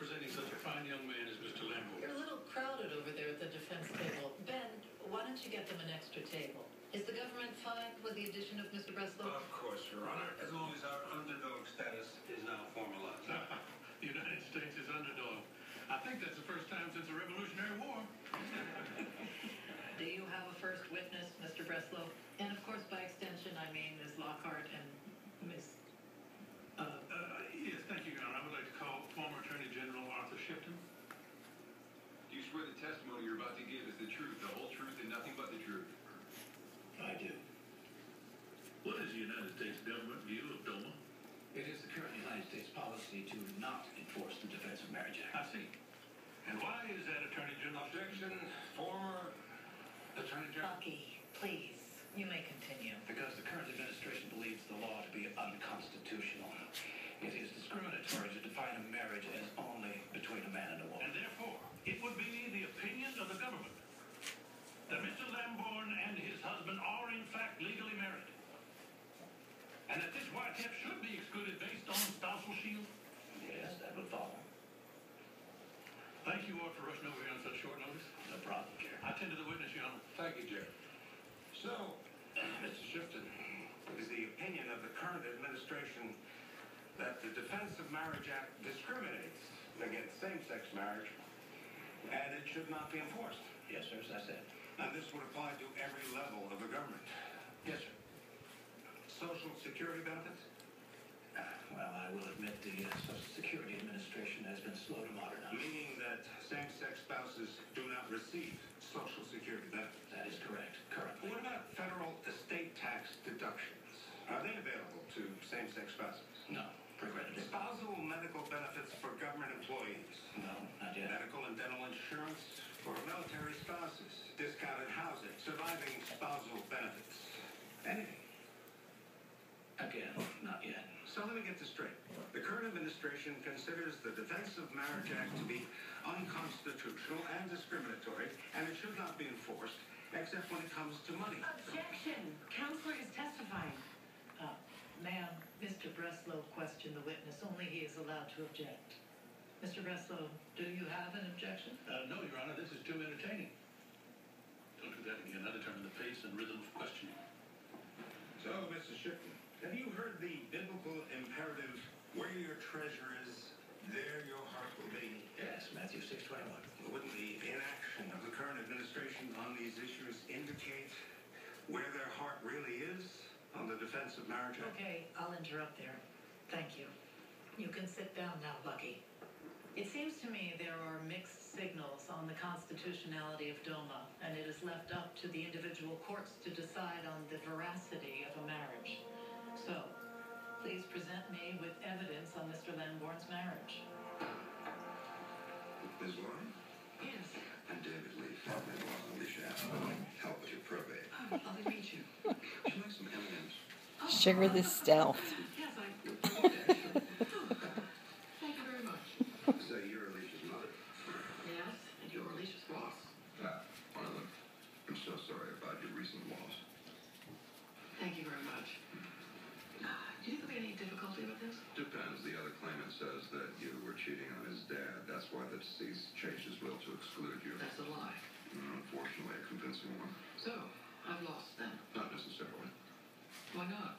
representing such a fine young man as Mr. Lamborn. You're a little crowded over there at the defense table. Ben, why don't you get them an extra table? Is the government fine with the addition of Mr. Breslow? Of course, Your Honor, as long as our underdog status is now formalized. The United States is underdog. I think that's the first time since the Revolutionary War. Do you have a first witness, Mr. Breslow? And of course, by extension, I mean Ms. Lockhart and Ms. Yes, thank you, Your Honor. I would like to call former Attorney General Arthur Shipton. Do you swear the testimony you're about to give is the truth, the whole truth, and nothing but the truth? I do. What is the United States government view of DOMA? It is the current United States policy to not enforce the Defense of Marriage Act. I see. And why is that, Attorney General? Objection, former Attorney General. Bucky, please, you may continue. Because the current administration believes the law to be unconstitutional. It is discriminatory to define a marriage as only between a man and a woman. And therefore, it would be the opinion of the government that Mr. Lamborn and his husband are in fact legally married. And that this wiretap should be excluded based on spousal shield. Yes, that would follow. Thank you all for rushing over here on such short notice. No problem, Chair. I tend to the witness, Your Honor. Thank you, Jerry. So, Mr. Shipton, it is the opinion of the current administration that the Defense of Marriage Act discriminates against same-sex marriage, and it should not be enforced. Yes, sir, as I said. And this would apply to every level of the government. Yes, sir. Social Security benefits? Well, I will admit the Social Security Administration has been slow to modernize. Meaning that same-sex spouses do not receive Social Security benefits. That is correct, currently. What about federal estate tax deductions? Are they available to same-sex spouses? No, regrettably. Spousal medical benefits for government employees? No, not yet. Medical and dental insurance for military spouses? Discounted housing? Surviving spousal benefits? Anything? Again, not yet. So let me get this straight. The current administration considers the Defense of Marriage Act to be unconstitutional and discriminatory, and it should not be enforced, except when it comes to money. Objection! Counselor is testifying. Ma'am, Mr. Breslow questioned the witness. Only he is allowed to object. Mr. Breslow, do you have an objection? No, Your Honor, this is too entertaining. Don't do that again. I determine the pace and rhythm of questioning. So, Mr. Shipton, have you heard the biblical imperative, where your treasure is, there your heart will be? Yes, Matthew 6:21. Wouldn't the inaction of the current administration on these issues indicate where their heart really is on the Defense of Marriage Act? Okay, I'll interrupt there. Thank you. You can sit down now, Bucky. It seems to me there are mixed signals on the constitutionality of DOMA, and it is left up to the individual courts to decide on the veracity of a marriage. So, please present me with evidence on Mr. Lamborn's marriage. Ms. Warren? Yes. I'm David Lee, family law on Alicia Avenue. Help with your probate. Oh, I'll meet you. Would you like some M&Ms? Sugar the stealth. Yes, Thank you very much. So you're Alicia's mother? Yes, and you're Alicia's boss. One of them. I'm so sorry about your recent loss. Thank you very much. Do you think there'll be any difficulty with this? Depends. The other claimant says that you were cheating on his dad. That's why the deceased changed his will to exclude you. That's a lie. Unfortunately, a convincing one. So, I've lost then. Not necessarily. Why not?